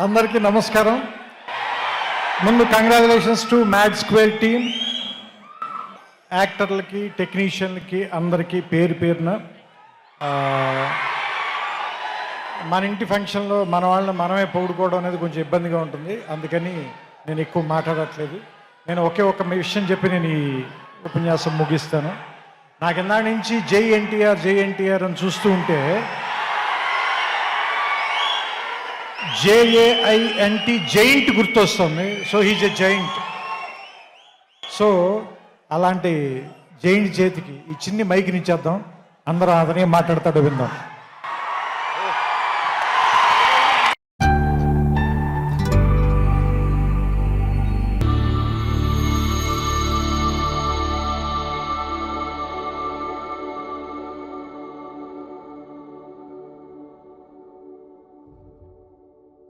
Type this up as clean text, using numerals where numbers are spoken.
అందరికీ నమస్కారం. ముందు congratulations to mad square team, యాక్టర్లకి, టెక్నీషియన్లకి, అందరికీ పేరు పేరున. మన ఇంటి ఫంక్షన్లో మన వాళ్ళని మనమే పొగుడుకోవడం అనేది కొంచెం ఇబ్బందిగా ఉంటుంది, అందుకని నేను ఎక్కువ మాట్లాడట్లేదు. నేను ఒకే ఒక విషయం చెప్పి నేను ఈ ఉపన్యాసం ముగిస్తాను. నాకు ఇందాక నుంచి జై ఎన్టీఆర్ అని చూస్తూ ఉంటే JAINT జైంట్ గుర్తొస్తుంది. So he's a giant. So అలాంటి జైంట్ చేతికి ఈ చిన్ని మైక్ని ఇచ్చేద్దాం, అందరూ అతనే మాట్లాడతాడు, విందాం.